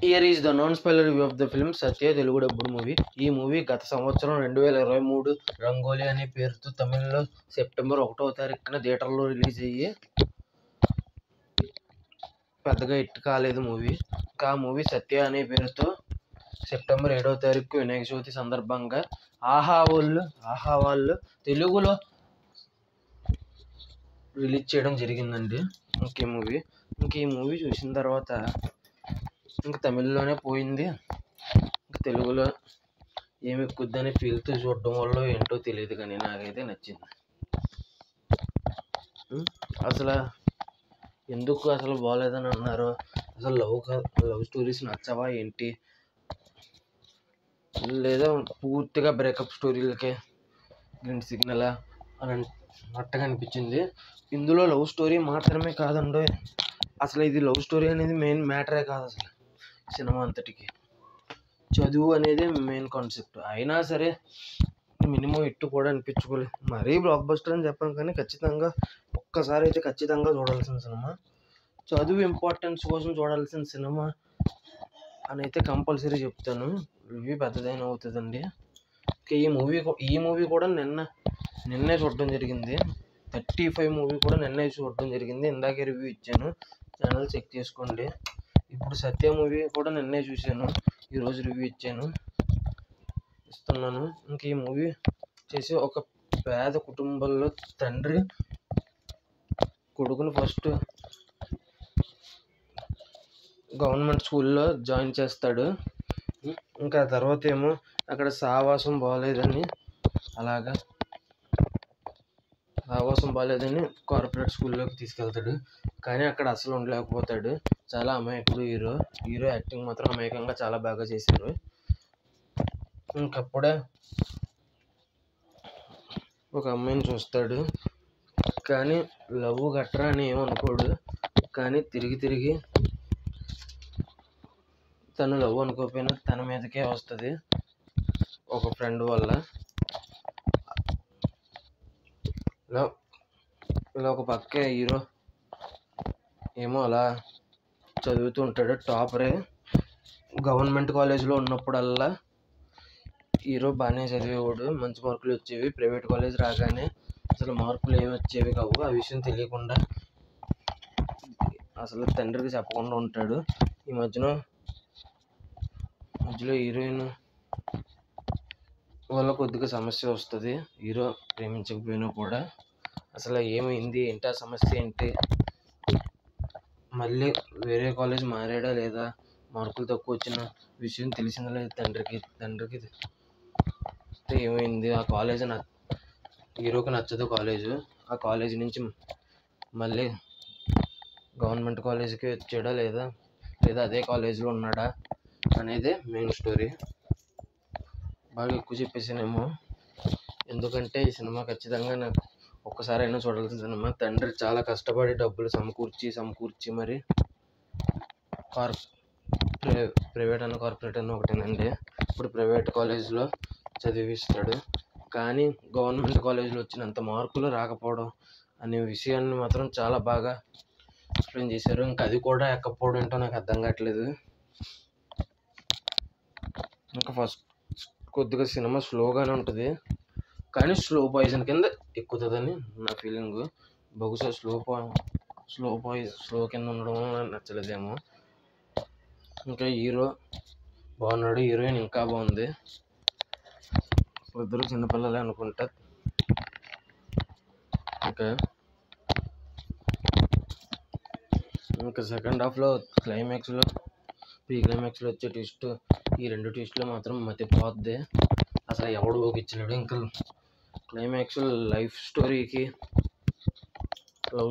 Here is the non spoiler review of the film Satya Telugu డబ్బుడు movie. ఈ movie గత సంవత్సరం 2023 రంగోలి అనే పేరుతో తమిళ్లో సెప్టెంబర్ 1వ తారీఖున థియేటర్లో రిలీజ్ అయ్యి పెద్దగా హిట్ కాలేదు మూవీ. ఆ మూవీ సత్య అనే పేరుతో సెప్టెంబర్ 7వ తారీఖు వినాయక చవితి సందర్భంగా ఆహా వాళ్ళు తెలుగులో రిలీజ్ చేయడం జరిగిందండి. ఈ మూవీ చూసిన తర్వాత ఇంక తమిళ్లోనే పోయింది, ఇంక తెలుగులో ఏమి ఎక్కుద్దని ఫీల్తో చూడడం వల్ల ఏంటో తెలియదు, కానీ నాకైతే నచ్చింది. అసలు ఎందుకు అసలు బాగాలేదని అన్నారు? అసలు లవ్ స్టోరీస్ నచ్చవా ఏంటి, లేదా పూర్తిగా బ్రేకప్ స్టోరీలకే గ్రీన్ సిగ్నల్ అని అట్టగా అనిపించింది. ఇందులో లవ్ స్టోరీ మాత్రమే కాదండి, అసలు ఇది లవ్ స్టోరీ అనేది మెయిన్ మ్యాటరే కాదు. అసలు సినిమా అంతటికి చదువు అనేది మెయిన్ కాన్సెప్ట్. అయినా సరే మినిమం హిట్ కూడా అనిపించుకోలేదు. మరీ బ్లాక్ బస్టర్ అని చెప్పాను, కానీ ఖచ్చితంగా ఒక్కసారి అయితే ఖచ్చితంగా చూడాల్సిన సినిమా. చదువు ఇంపార్టెన్స్ కోసం చూడాల్సిన సినిమా అని అయితే కంపల్సరీ చెప్తాను. రివ్యూ పెద్దదైన అవుతుందండి. ఈ మూవీ కూడా నిన్నే చూడడం జరిగింది. 35 మూవీ కూడా నిన్నే చూడడం జరిగింది. ఇందాకే రివ్యూ ఇచ్చాను, ఛానల్ చెక్ చేసుకోండి. ఇప్పుడు సత్య మూవీ కూడా నిన్నే చూశాను, ఈరోజు రివ్యూ ఇస్తున్నాను. ఇంక ఈ మూవీ చేసి ఒక పేద కుటుంబంలో తండ్రి కొడుకుని ఫస్ట్ గవర్నమెంట్ స్కూల్లో జాయిన్ చేస్తాడు. ఇంకా తర్వాత ఏమో అక్కడ సావాసం బాగాలేదని కార్పొరేట్ స్కూల్లోకి తీసుకెళ్తాడు. కానీ అక్కడ అసలు ఉండలేకపోతాడు. చాలా అమాయకుడు హీరో యాక్టింగ్ మాత్రం అమాయకంగా చాలా బాగా చేశారు. ఇంకప్పుడే ఒక అమ్మాయిని చూస్తాడు, కానీ లవ్ గట్రా అని ఏమనుకోడు. కానీ తిరిగి తను లవ్ అనుకోకపోయినా తన మీదకే వస్తుంది ఒక ఫ్రెండ్ వల్ల. ఇలా ఒక పక్కే హీరో ఏమో అలా చదువుతూ ఉంటాడు, టాపరే. గవర్నమెంట్ కాలేజీలో ఉన్నప్పుడల్లా హీరో బాగానే చదివేవాడు, మంచి మార్కులు వచ్చేవి. ప్రైవేట్ కాలేజ్ రాగానే అసలు మార్కులు ఏమి వచ్చేవి కావు. ఆ విషయం తెలియకుండా అసలు తండ్రికి చెప్పకుండా ఉంటాడు. ఈ మధ్యలో హీరోయిన్ వల్ల కొద్దిగా సమస్య వస్తుంది. హీరో ప్రేమించకపోయినా కూడా అసలు ఏమైంది ఏంటి, ఆ సమస్య ఏంటి, మళ్ళీ వేరే కాలేజ్ మారాడా లేదా, మార్కులు తక్కువ వచ్చిన విషయం తెలిసిందా లేదు తండ్రికి ఏమైంది, ఆ కాలేజ్ హీరోకి నచ్చదు కాలేజు. ఆ కాలేజీ నుంచి మళ్ళీ గవర్నమెంట్ కాలేజీకి వచ్చాడా లేదా అదే కాలేజీలో ఉన్నాడా అనేది మెయిన్ స్టోరీ. బాగా ఎక్కువ చెప్పేసానేమో, ఎందుకంటే ఈ సినిమా ఖచ్చితంగా నాకు ఒక్కసారైనా చూడాల్సిన సినిమా. తండ్రి చాలా కష్టపడి డబ్బులు సమకూర్చి మరి ప్రైవేట్ అన్న కార్పొరేట్ అన్న ఒకటేనండి, ఇప్పుడు ప్రైవేట్ కాలేజీలో చదివిస్తాడు. కానీ గవర్నమెంట్ కాలేజీలో వచ్చినంత మార్కులు రాకపోవడం అనే విషయాన్ని మాత్రం చాలా బాగా ఎక్స్ప్లెయిన్ చేశారు. ఇంకా అది కూడా ఎక్కపోవడం ఏంటో నాకు అర్థం కావట్లేదు. ఇంకా ఫస్ట్ కొద్దిగా సినిమా స్లోగానే ఉంటుంది, కానీ స్లో పాయిజన్ కింద ఎక్కుతుందని నా ఫీలింగ్. బహుశా స్లో కింద ఉండడం నచ్చలేదేమో. ఇంకా హీరో బాగున్నాడు, హీరోయిన్ ఇంకా బాగుంది. ఇద్దరు చిన్నపిల్లలే అనుకుంటా. ఇంకా సెకండ్ హాఫ్లో ప్రీ క్లైమాక్స్లో వచ్చే ట్విస్ట్, ఈ 2 ట్విస్టులు మాత్రం మతిపోద్ది. అసలు ఎవడు ఊగిచ్చలేడు. ఇంకా క్లైమాక్స్ లవ్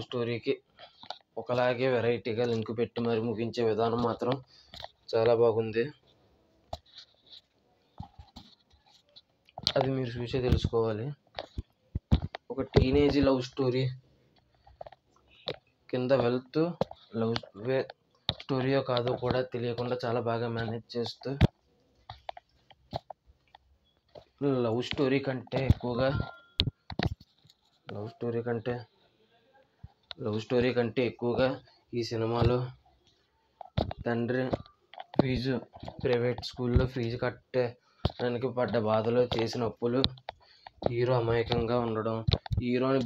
స్టోరీకి ఒకలాగే వెరైటీగా లింక్ పెట్టి మరి ముగించే విధానం మాత్రం చాలా బాగుంది. అది మీరు చూసే తెలుసుకోవాలి. ఒక టీనేజ్ లవ్ స్టోరీ కింద వెళ్తూ లవ్ స్టోరీయో కాదో కూడా తెలియకుండా చాలా బాగా మేనేజ్ చేస్తూ లవ్ స్టోరీ కంటే ఎక్కువగా ఈ సినిమాలో తండ్రి ప్రైవేట్ స్కూల్లో ఫీజు కట్టడానికి పడ్డ బాధలు, చేసిన అప్పులు, హీరో అమాయకంగా ఉండడం, హీరోని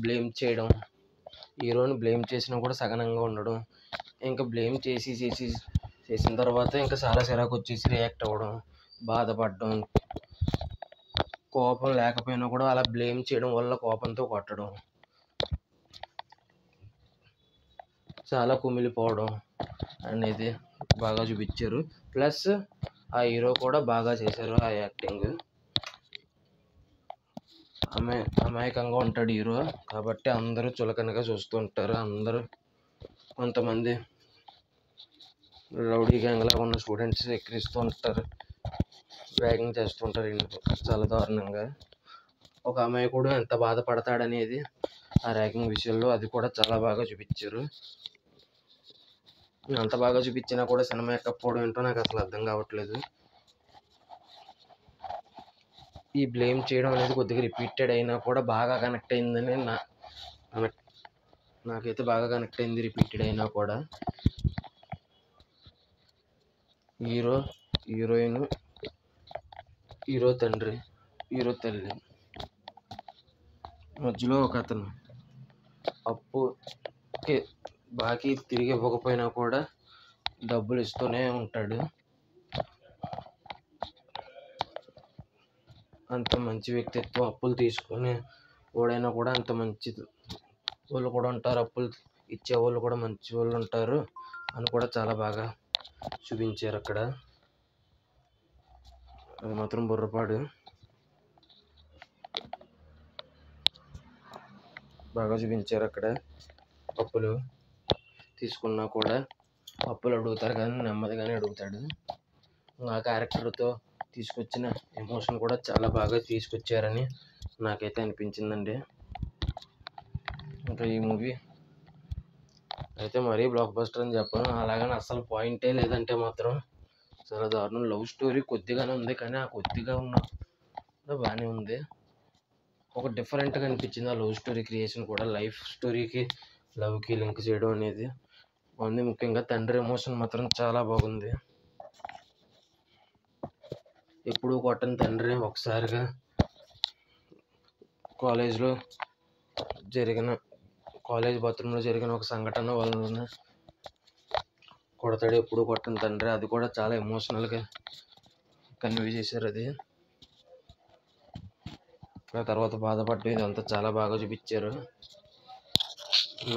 బ్లేమ్ చేసినా కూడా సగనంగా ఉండడం, ఇంకా బ్లేమ్ చేసిన తర్వాత ఇంకా చాలా చిరాకు వచ్చేసి రియాక్ట్ అవ్వడం, బాధపడడం, కోపం లేకపోయినా కూడా అలా బ్లేమ్ చేయడం వల్ల కోపంతో కొట్టడం, చాలా కుమిలిపోవడం అనేది బాగా చూపించారు. ప్లస్ ఆ హీరో కూడా బాగా చేశారు ఆ యాక్టింగ్. అమాయకంగా ఉంటాడు హీరో కాబట్టి అందరూ చులకనగా చూస్తూ ఉంటారు. కొంతమంది రౌడీ గ్యాంగ్ లాగా ఉన్న స్టూడెంట్స్ ఎక్కిరిస్తూ ఉంటారు, ర్యాగింగ్ చేస్తూ ఉంటారు చాలా దారుణంగా. ఒక అమాయకుడు ఎంత బాధపడతాడనేది ఆ ర్యాగింగ్ విషయంలో అది కూడా చాలా బాగా చూపించారు. అంత బాగా చూపించినా కూడా సినిమా ఎక్కకపోవడం ఏంటో నాకు అసలు అర్థం కావట్లేదు. ఈ బ్లేమ్ చేయడం అనేది కొద్దిగా రిపీటెడ్ అయినా కూడా బాగా కనెక్ట్ అయిందని నాకైతే బాగా కనెక్ట్ అయింది. రిపీటెడ్ అయినా కూడా హీరోయిన్, హీరో తండ్రి, హీరో తల్లి మధ్యలో ఒక అతను అప్పుకి బాకీ తిరిగి ఇవ్వకపోయినా కూడా డబ్బులు ఇస్తూనే ఉంటాడు. అంత మంచి వ్యక్తిత్వం, అప్పులు తీసుకునే వాడైనా కూడా అంత మంచి వాళ్ళు కూడా ఉంటారు, అప్పులు ఇచ్చేవాళ్ళు కూడా మంచి వాళ్ళు ఉంటారు అని కూడా చాలా బాగా చూపించారు అక్కడ. అది మాత్రం బుర్రపాడు బాగా చూపించారు అక్కడ. అప్పులు తీసుకున్నా కూడా అప్పులు అడుగుతారు కానీ నెమ్మదిగానే అడుగుతాడు. ఆ క్యారెక్టర్తో తీసుకొచ్చిన ఎమోషన్ కూడా చాలా బాగా తీసుకొచ్చారని నాకైతే అనిపించిందండి. ఇంకా ఈ మూవీ అయితే మరీ బ్లాక్ బస్టర్ అని చెప్పను, అలాగని అసలు పాయింటే లేదంటే మాత్రం చాలా దారుణం. లవ్ స్టోరీ కొద్దిగానే ఉంది కానీ ఆ కొద్దిగా ఉన్న బాగానే ఉంది. ఒక డిఫరెంట్గా అనిపించింది ఆ లవ్ స్టోరీ క్రియేషన్ కూడా. లైఫ్ స్టోరీకి లవ్కి లింక్ చేయడం అనేది బాగుంది. ముఖ్యంగా తండ్రి ఎమోషన్ మాత్రం చాలా బాగుంది. ఎప్పుడూ కొట్టని తండ్రి ఒకసారిగా కాలేజ్ బాత్రూంలో జరిగిన ఒక సంఘటన వలన కొడతాడు. ఎప్పుడు కొట్టని తండ్రి, అది కూడా చాలా ఎమోషనల్గా కన్వే చేశారు. అది ఆ తర్వాత బాధపడ్డం ఇదంతా చాలా బాగా చూపించారు.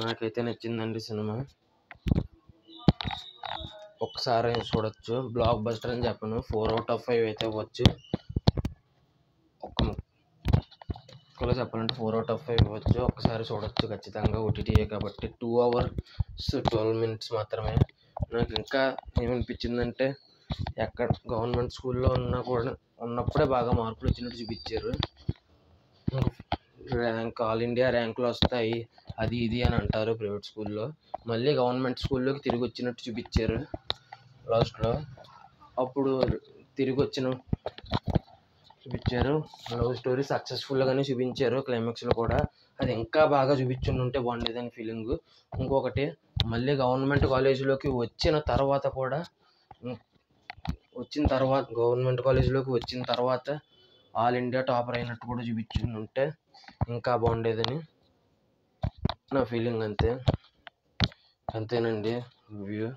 నాకైతే నచ్చిందండి సినిమా. ఒక్కసారి చూడొచ్చు, బ్లాక్ బస్టర్ అని చెప్పను, 4/5 అయితే ఇవ్వచ్చు. ఒక్కలో చెప్పాలంటే 4/5 ఇవ్వచ్చు. ఒక్కసారి చూడొచ్చు ఖచ్చితంగా. OTTయే కాబట్టి 2 hours 12 minutes మాత్రమే. నాకు ఇంకా ఏమనిపించిందంటే ఎక్కడ గవర్నమెంట్ స్కూల్లో ఉన్నప్పుడే బాగా మార్కులు వచ్చినట్టు చూపించారు. ఆల్ ఇండియా ర్యాంకులు వస్తాయి అది ఇది అని అంటారు ప్రైవేట్ స్కూల్లో, మళ్ళీ గవర్నమెంట్ స్కూల్లోకి తిరిగి వచ్చినట్టు చూపించారు లాస్ట్లో. అప్పుడు తిరిగి చూపించారు. లవ్ స్టోరీ సక్సెస్ఫుల్గానే చూపించారు క్లైమాక్స్లో కూడా. అది ఇంకా బాగా చూపించుంటే బాగుండేదని ఫీలింగ్. ఇంకొకటి, మళ్ళీ గవర్నమెంట్ కాలేజీలోకి వచ్చిన తర్వాత ఆల్ ఇండియా టాపర్ అయినట్టు కూడా చూపించుంటే ఇంకా బాగుండేదని నా ఫీలింగ్. అంతేనండి రివ్యూ.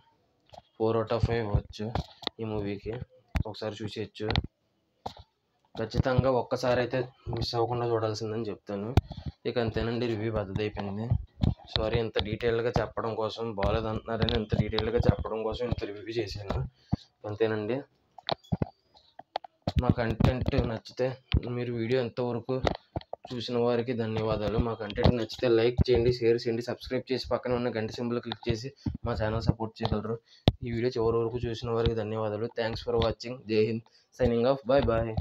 4/5 ఇవ్వచ్చు ఈ మూవీకి. ఒకసారి చూసేయచ్చు ఖచ్చితంగా. ఒక్కసారి అయితే మిస్ అవ్వకుండా చూడాల్సిందని చెప్తాను. ఇక అంతేనండి, రివ్యూ పెద్దది అయిపోయింది. సారీ, ఇంత డీటెయిల్గా చెప్పడం కోసం, బాగాలేదు అంటున్నారని ఇంత డీటెయిల్గా చెప్పడం కోసం ఇంత రివ్యూ చేశాను. అంతేనండి. మా కంటెంట్ నచ్చితే, మీరు వీడియో ఎంతవరకు చూసిన వారికి ధన్యవాదాలు. మా కంటెంట్ నచ్చితే లైక్ చేయండి, షేర్ చేయండి, సబ్స్క్రైబ్ చేసి పక్కన ఉన్న గంట సింబల్ క్లిక్ చేసి మా ఛానల్ సపోర్ట్ చేయగలరు. ఈ వీడియో చివరి వరకు చూసిన వారికి ధన్యవాదాలు. Thanks for watching. Jai Hind. Signing off. Bye bye.